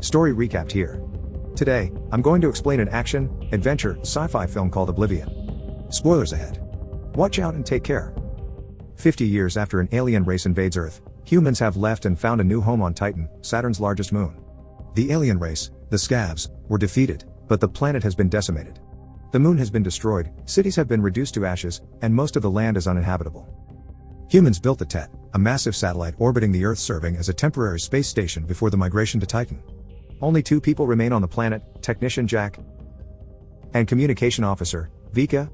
Story recapped here. Today, I'm going to explain an action, adventure, sci-fi film called Oblivion. Spoilers ahead. Watch out and take care. 50 years after an alien race invades Earth, humans have left and found a new home on Titan, Saturn's largest moon. The alien race, the Scavs, were defeated, but the planet has been decimated. The moon has been destroyed, cities have been reduced to ashes, and most of the land is uninhabitable. Humans built the TET, a massive satellite orbiting the Earth serving as a temporary space station before the migration to Titan. Only 2 people remain on the planet, technician Jack and communication officer, Vika,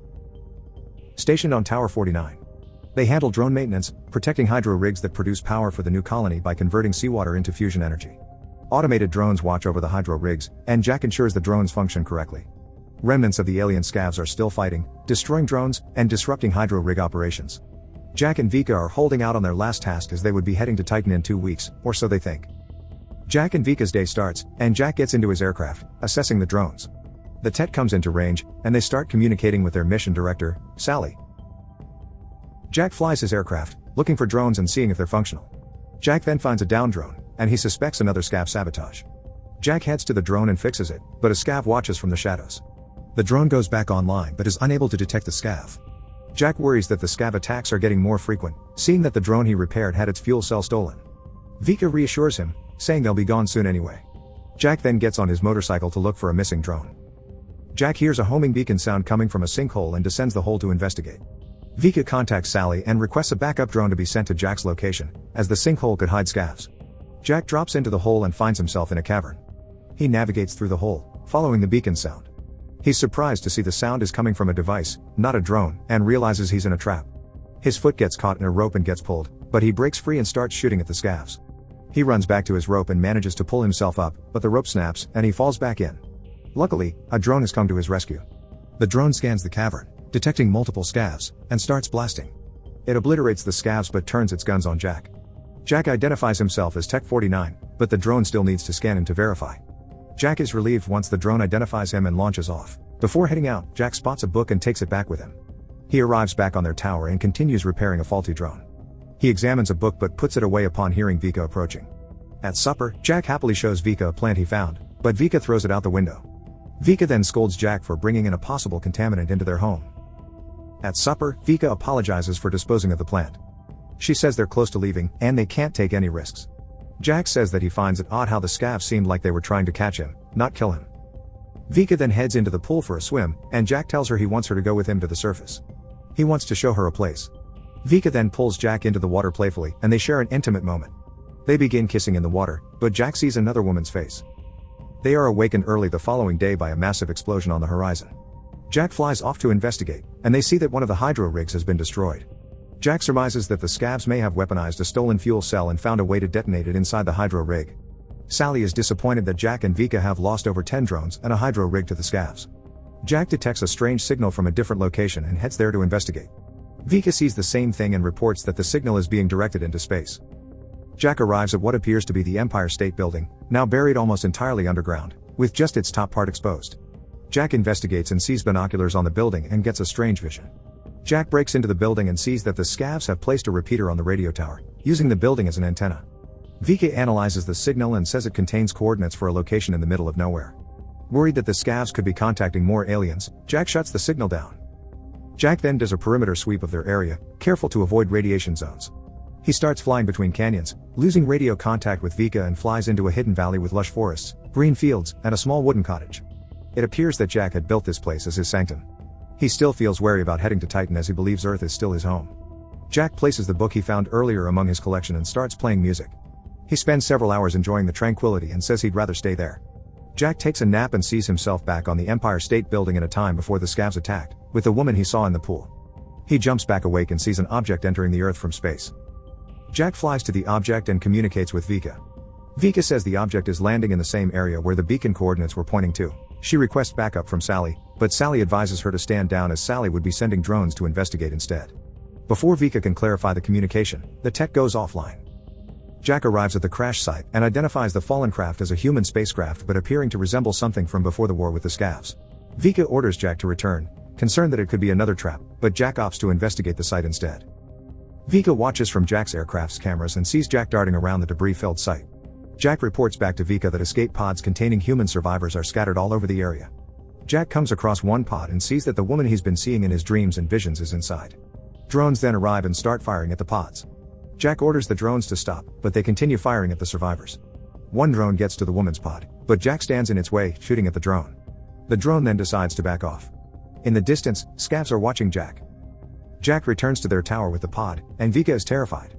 stationed on Tower 49. They handle drone maintenance, protecting hydro rigs that produce power for the new colony by converting seawater into fusion energy. Automated drones watch over the hydro rigs, and Jack ensures the drones function correctly. Remnants of the alien Scavs are still fighting, destroying drones, and disrupting hydro rig operations. Jack and Vika are holding out on their last task as they would be heading to Titan in 2 weeks, or so they think. Jack and Vika's day starts, and Jack gets into his aircraft, assessing the drones. The TET comes into range, and they start communicating with their mission director, Sally. Jack flies his aircraft, looking for drones and seeing if they're functional. Jack then finds a downed drone, and he suspects another Scav sabotage. Jack heads to the drone and fixes it, but a Scav watches from the shadows. The drone goes back online but is unable to detect the Scav. Jack worries that the Scav attacks are getting more frequent, seeing that the drone he repaired had its fuel cell stolen. Vika reassures him, saying they'll be gone soon anyway. Jack then gets on his motorcycle to look for a missing drone. Jack hears a homing beacon sound coming from a sinkhole and descends the hole to investigate. Vika contacts Sally and requests a backup drone to be sent to Jack's location, as the sinkhole could hide Scavs. Jack drops into the hole and finds himself in a cavern. He navigates through the hole, following the beacon sound. He's surprised to see the sound is coming from a device, not a drone, and realizes he's in a trap. His foot gets caught in a rope and gets pulled, but he breaks free and starts shooting at the Scavs. He runs back to his rope and manages to pull himself up, but the rope snaps, and he falls back in. Luckily, a drone has come to his rescue. The drone scans the cavern, detecting multiple Scavs, and starts blasting. It obliterates the Scavs but turns its guns on Jack. Jack identifies himself as Tech 49, but the drone still needs to scan him to verify. Jack is relieved once the drone identifies him and launches off. Before heading out, Jack spots a book and takes it back with him. He arrives back on their tower and continues repairing a faulty drone. He examines a book but puts it away upon hearing Vika approaching. At supper, Jack happily shows Vika a plant he found, but Vika throws it out the window. Vika then scolds Jack for bringing in a possible contaminant into their home. At supper, Vika apologizes for disposing of the plant. She says they're close to leaving, and they can't take any risks. Jack says that he finds it odd how the Scavs seemed like they were trying to catch him, not kill him. Vika then heads into the pool for a swim, and Jack tells her he wants her to go with him to the surface. He wants to show her a place. Vika then pulls Jack into the water playfully, and they share an intimate moment. They begin kissing in the water, but Jack sees another woman's face. They are awakened early the following day by a massive explosion on the horizon. Jack flies off to investigate, and they see that one of the hydro rigs has been destroyed. Jack surmises that the Scavs may have weaponized a stolen fuel cell and found a way to detonate it inside the hydro rig. Sally is disappointed that Jack and Vika have lost over 10 drones and a hydro rig to the Scavs. Jack detects a strange signal from a different location and heads there to investigate. Vika sees the same thing and reports that the signal is being directed into space. Jack arrives at what appears to be the Empire State Building, now buried almost entirely underground, with just its top part exposed. Jack investigates and sees binoculars on the building and gets a strange vision. Jack breaks into the building and sees that the Scavs have placed a repeater on the radio tower, using the building as an antenna. Vika analyzes the signal and says it contains coordinates for a location in the middle of nowhere. Worried that the Scavs could be contacting more aliens, Jack shuts the signal down. Jack then does a perimeter sweep of their area, careful to avoid radiation zones. He starts flying between canyons, losing radio contact with Vika and flies into a hidden valley with lush forests, green fields, and a small wooden cottage. It appears that Jack had built this place as his sanctum. He still feels wary about heading to Titan as he believes Earth is still his home. Jack places the book he found earlier among his collection and starts playing music. He spends several hours enjoying the tranquility and says he'd rather stay there. Jack takes a nap and sees himself back on the Empire State Building in a time before the Scavs attacked, with the woman he saw in the pool. He jumps back awake and sees an object entering the Earth from space. Jack flies to the object and communicates with Vika. Vika says the object is landing in the same area where the beacon coordinates were pointing to. She requests backup from Sally, but Sally advises her to stand down as Sally would be sending drones to investigate instead. Before Vika can clarify the communication, the tech goes offline. Jack arrives at the crash site and identifies the fallen craft as a human spacecraft but appearing to resemble something from before the war with the Scavs. Vika orders Jack to return, concerned that it could be another trap, but Jack opts to investigate the site instead. Vika watches from Jack's aircraft's cameras and sees Jack darting around the debris-filled site. Jack reports back to Vika that escape pods containing human survivors are scattered all over the area. Jack comes across one pod and sees that the woman he's been seeing in his dreams and visions is inside. Drones then arrive and start firing at the pods. Jack orders the drones to stop, but they continue firing at the survivors. One drone gets to the woman's pod, but Jack stands in its way, shooting at the drone. The drone then decides to back off. In the distance, scavs are watching Jack. Jack returns to their tower with the pod, and Vika is terrified.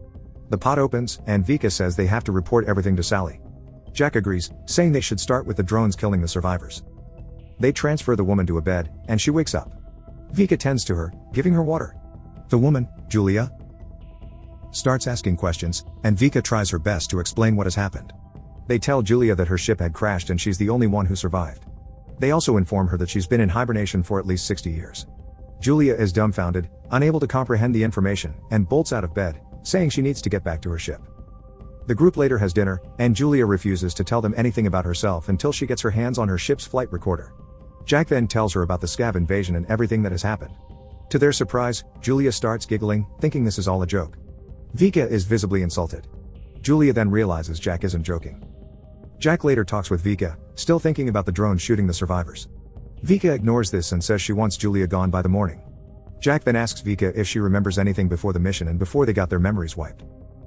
The pod opens, and Vika says they have to report everything to Sally. Jack agrees, saying they should start with the drones killing the survivors. They transfer the woman to a bed, and she wakes up. Vika tends to her, giving her water. The woman, Julia, starts asking questions, and Vika tries her best to explain what has happened. They tell Julia that her ship had crashed and she's the only one who survived. They also inform her that she's been in hibernation for at least 60 years. Julia is dumbfounded, unable to comprehend the information, and bolts out of bed, saying she needs to get back to her ship. The group later has dinner, and Julia refuses to tell them anything about herself until she gets her hands on her ship's flight recorder. Jack then tells her about the scav invasion and everything that has happened. To their surprise, Julia starts giggling, thinking this is all a joke. Vika is visibly insulted. Julia then realizes Jack isn't joking. Jack later talks with Vika, still thinking about the drone shooting the survivors. Vika ignores this and says she wants Julia gone by the morning. Jack then asks Vika if she remembers anything before the mission and before they got their memories wiped.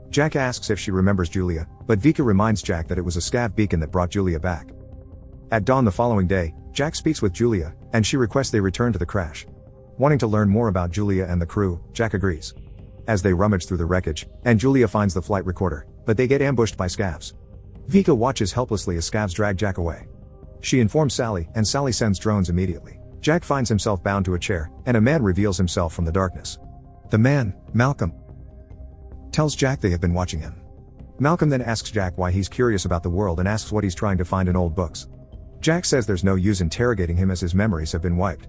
Jack asks if she remembers Julia, but Vika reminds Jack that it was a scav beacon that brought Julia back. At dawn the following day, Jack speaks with Julia, and she requests they return to the crash. Wanting to learn more about Julia and the crew, Jack agrees. As they rummage through the wreckage, and Julia finds the flight recorder, but they get ambushed by scavs. Vika watches helplessly as scavs drag Jack away. She informs Sally, and Sally sends drones immediately. Jack finds himself bound to a chair, and a man reveals himself from the darkness. The man, Malcolm, tells Jack they have been watching him. Malcolm then asks Jack why he's curious about the world and asks what he's trying to find in old books. Jack says there's no use interrogating him as his memories have been wiped.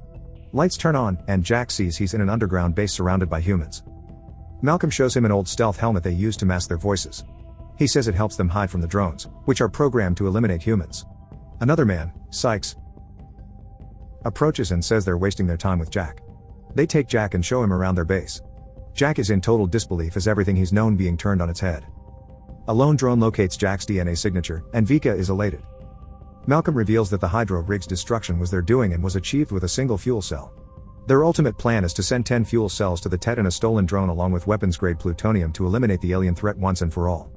Lights turn on, and Jack sees he's in an underground base surrounded by humans. Malcolm shows him an old stealth helmet they use to mask their voices. He says it helps them hide from the drones, which are programmed to eliminate humans. Another man, Sykes, approaches and says they're wasting their time with Jack. They take Jack and show him around their base. Jack is in total disbelief as everything he's known being turned on its head. A lone drone locates Jack's DNA signature, and Vika is elated. Malcolm reveals that the Hydro rig's destruction was their doing and was achieved with a single fuel cell. Their ultimate plan is to send 10 fuel cells to the Tet in a stolen drone along with weapons-grade plutonium to eliminate the alien threat once and for all.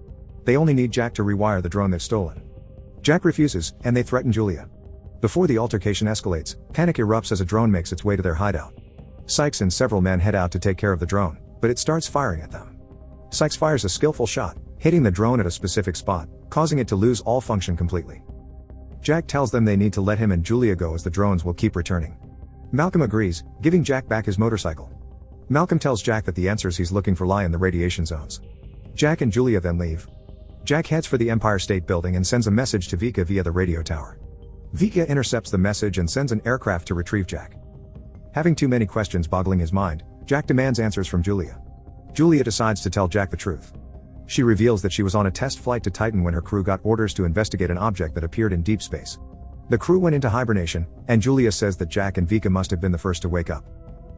They only need Jack to rewire the drone they've stolen. Jack refuses, and they threaten Julia. Before the altercation escalates, panic erupts as a drone makes its way to their hideout. Sykes and several men head out to take care of the drone, but it starts firing at them. Sykes fires a skillful shot, hitting the drone at a specific spot, causing it to lose all function completely. Jack tells them they need to let him and Julia go as the drones will keep returning. Malcolm agrees, giving Jack back his motorcycle. Malcolm tells Jack that the answers he's looking for lie in the radiation zones. Jack and Julia then leave. Jack heads for the Empire State Building and sends a message to Vika via the radio tower. Vika intercepts the message and sends an aircraft to retrieve Jack. Having too many questions boggling his mind, Jack demands answers from Julia. Julia decides to tell Jack the truth. She reveals that she was on a test flight to Titan when her crew got orders to investigate an object that appeared in deep space. The crew went into hibernation, and Julia says that Jack and Vika must have been the first to wake up.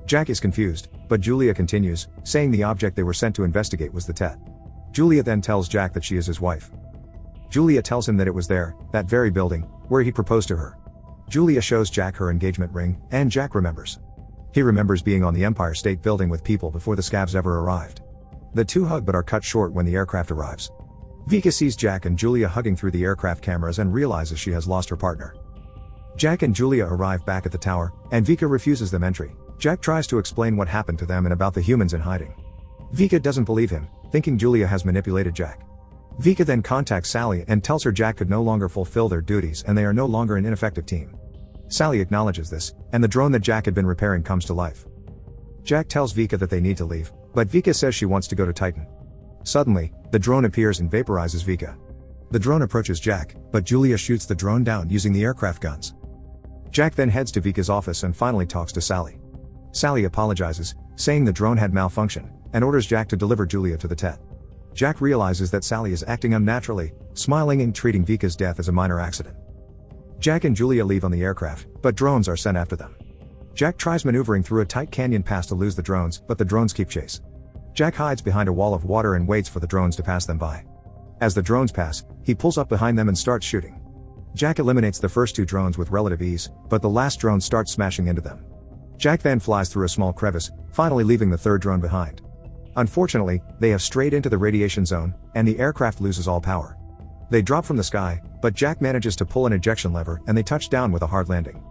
Jack is confused, but Julia continues, saying the object they were sent to investigate was the Tet. Julia then tells Jack that she is his wife. Julia tells him that it was there, that very building, where he proposed to her. Julia shows Jack her engagement ring, and Jack remembers. He remembers being on the Empire State Building with people before the scavs ever arrived. The two hug but are cut short when the aircraft arrives. Vika sees Jack and Julia hugging through the aircraft cameras and realizes she has lost her partner. Jack and Julia arrive back at the tower, and Vika refuses them entry. Jack tries to explain what happened to them and about the humans in hiding. Vika doesn't believe him, thinking Julia has manipulated Jack. Vika then contacts Sally and tells her Jack could no longer fulfill their duties and they are no longer an ineffective team. Sally acknowledges this, and the drone that Jack had been repairing comes to life. Jack tells Vika that they need to leave, but Vika says she wants to go to Titan. Suddenly, the drone appears and vaporizes Vika. The drone approaches Jack, but Julia shoots the drone down using the aircraft guns. Jack then heads to Vika's office and finally talks to Sally. Sally apologizes, saying the drone had malfunctioned, and orders Jack to deliver Julia to the Tet. Jack realizes that Sally is acting unnaturally, smiling and treating Vika's death as a minor accident. Jack and Julia leave on the aircraft, but drones are sent after them. Jack tries maneuvering through a tight canyon pass to lose the drones, but the drones keep chase. Jack hides behind a wall of water and waits for the drones to pass them by. As the drones pass, he pulls up behind them and starts shooting. Jack eliminates the first 2 drones with relative ease, but the last drone starts smashing into them. Jack then flies through a small crevice, finally leaving the 3rd drone behind. Unfortunately, they have strayed into the radiation zone, and the aircraft loses all power. They drop from the sky, but Jack manages to pull an ejection lever and they touch down with a hard landing.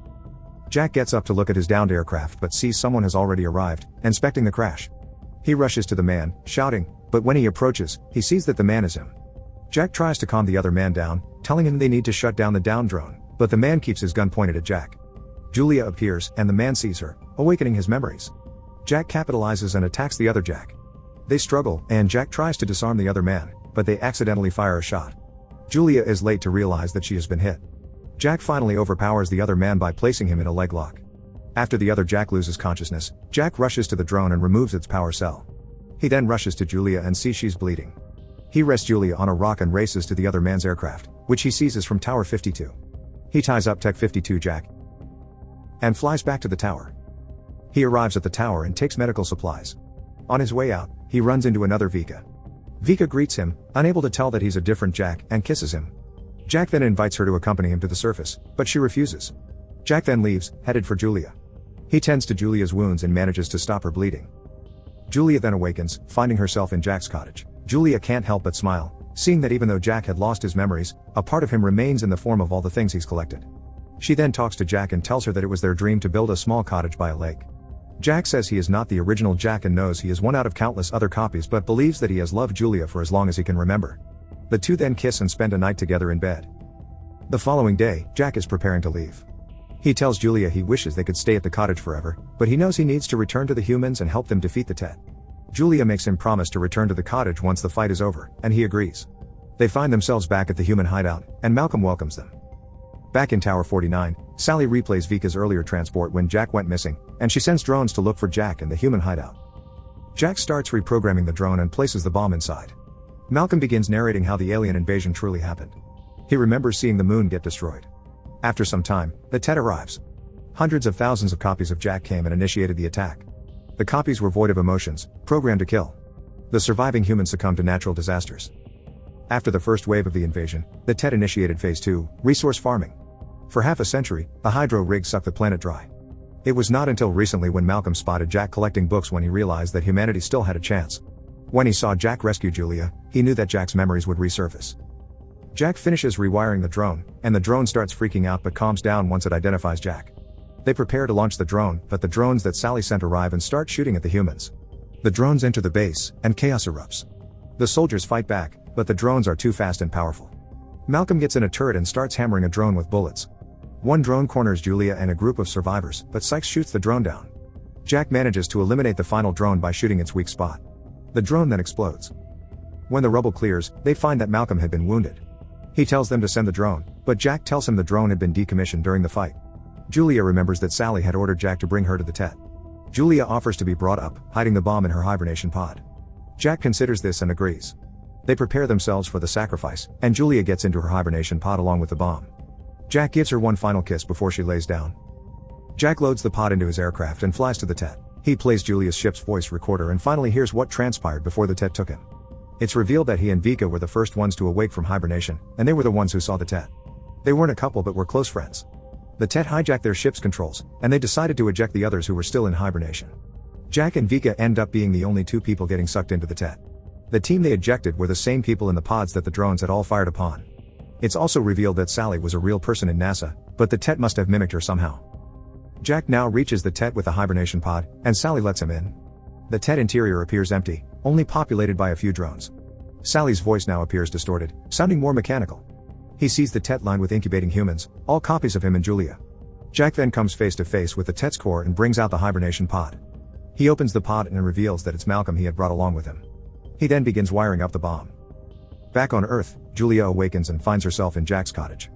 Jack gets up to look at his downed aircraft but sees someone has already arrived, inspecting the crash. He rushes to the man, shouting, but when he approaches, he sees that the man is him. Jack tries to calm the other man down, telling him they need to shut down the downed drone, but the man keeps his gun pointed at Jack. Julia appears and the man sees her, awakening his memories. Jack capitalizes and attacks the other Jack. They struggle, and Jack tries to disarm the other man, but they accidentally fire a shot. Julia is late to realize that she has been hit. Jack finally overpowers the other man by placing him in a leg lock. After the other Jack loses consciousness, Jack rushes to the drone and removes its power cell. He then rushes to Julia and sees she's bleeding. He rests Julia on a rock and races to the other man's aircraft, which he seizes from Tower 52. He ties up Tech 52 Jack and flies back to the tower. He arrives at the tower and takes medical supplies. On his way out, he runs into another Vika. Vika greets him, unable to tell that he's a different Jack, and kisses him. Jack then invites her to accompany him to the surface, but she refuses. Jack then leaves, headed for Julia. He tends to Julia's wounds and manages to stop her bleeding. Julia then awakens, finding herself in Jack's cottage. Julia can't help but smile, seeing that even though Jack had lost his memories, a part of him remains in the form of all the things he's collected. She then talks to Jack and tells her that it was their dream to build a small cottage by a lake. Jack says he is not the original Jack and knows he is one out of countless other copies, but believes that he has loved Julia for as long as he can remember. The two then kiss and spend a night together in bed. The following day, Jack is preparing to leave. He tells Julia he wishes they could stay at the cottage forever, but he knows he needs to return to the humans and help them defeat the Tet. Julia makes him promise to return to the cottage once the fight is over, and he agrees. They find themselves back at the human hideout, and Malcolm welcomes them. Back in Tower 49, Sally replays Vika's earlier transport when Jack went missing, and she sends drones to look for Jack in the human hideout. Jack starts reprogramming the drone and places the bomb inside. Malcolm begins narrating how the alien invasion truly happened. He remembers seeing the moon get destroyed. After some time, the Tet arrives. Hundreds of thousands of copies of Jack came and initiated the attack. The copies were void of emotions, programmed to kill. The surviving humans succumbed to natural disasters. After the first wave of the invasion, the Tet initiated Phase 2, resource farming. For half a century, the hydro rig sucked the planet dry. It was not until recently when Malcolm spotted Jack collecting books when he realized that humanity still had a chance. When he saw Jack rescue Julia, he knew that Jack's memories would resurface. Jack finishes rewiring the drone, and the drone starts freaking out but calms down once it identifies Jack. They prepare to launch the drone, but the drones that Sally sent arrive and start shooting at the humans. The drones enter the base, and chaos erupts. The soldiers fight back, but the drones are too fast and powerful. Malcolm gets in a turret and starts hammering a drone with bullets. One drone corners Julia and a group of survivors, but Sykes shoots the drone down. Jack manages to eliminate the final drone by shooting its weak spot. The drone then explodes. When the rubble clears, they find that Malcolm had been wounded. He tells them to send the drone, but Jack tells him the drone had been decommissioned during the fight. Julia remembers that Sally had ordered Jack to bring her to the Tet. Julia offers to be brought up, hiding the bomb in her hibernation pod. Jack considers this and agrees. They prepare themselves for the sacrifice, and Julia gets into her hibernation pod along with the bomb. Jack gives her one final kiss before she lays down. Jack loads the pod into his aircraft and flies to the Tet. He plays Julia's ship's voice recorder and finally hears what transpired before the Tet took him. It's revealed that he and Vika were the first ones to awake from hibernation, and they were the ones who saw the Tet. They weren't a couple but were close friends. The Tet hijacked their ship's controls, and they decided to eject the others who were still in hibernation. Jack and Vika end up being the only two people getting sucked into the Tet. The team they ejected were the same people in the pods that the drones had all fired upon. It's also revealed that Sally was a real person in NASA, but the Tet must have mimicked her somehow. Jack now reaches the Tet with a hibernation pod, and Sally lets him in. The Tet interior appears empty, only populated by a few drones. Sally's voice now appears distorted, sounding more mechanical. He sees the Tet lined with incubating humans, all copies of him and Julia. Jack then comes face to face with the Tet's core and brings out the hibernation pod. He opens the pod and reveals that it's Malcolm he had brought along with him. He then begins wiring up the bomb. Back on Earth, Julia awakens and finds herself in Jack's cottage.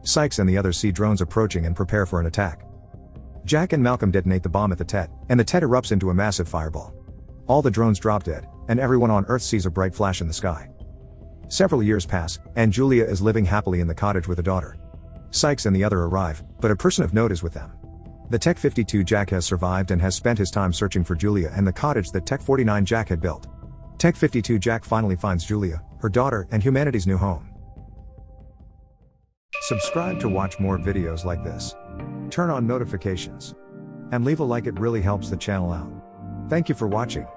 Sykes and the others see drones approaching and prepare for an attack. Jack and Malcolm detonate the bomb at the Tet, and the Tet erupts into a massive fireball. All the drones drop dead, and everyone on Earth sees a bright flash in the sky. Several years pass, and Julia is living happily in the cottage with a daughter. Sykes and the other arrive, but a person of note is with them. The Tech 52 Jack has survived and has spent his time searching for Julia and the cottage that Tech 49 Jack had built. Tech 52 Jack finally finds Julia, her daughter, and humanity's new home. Subscribe to watch more videos like this. Turn on notifications. And leave a like, it really helps the channel out. Thank you for watching.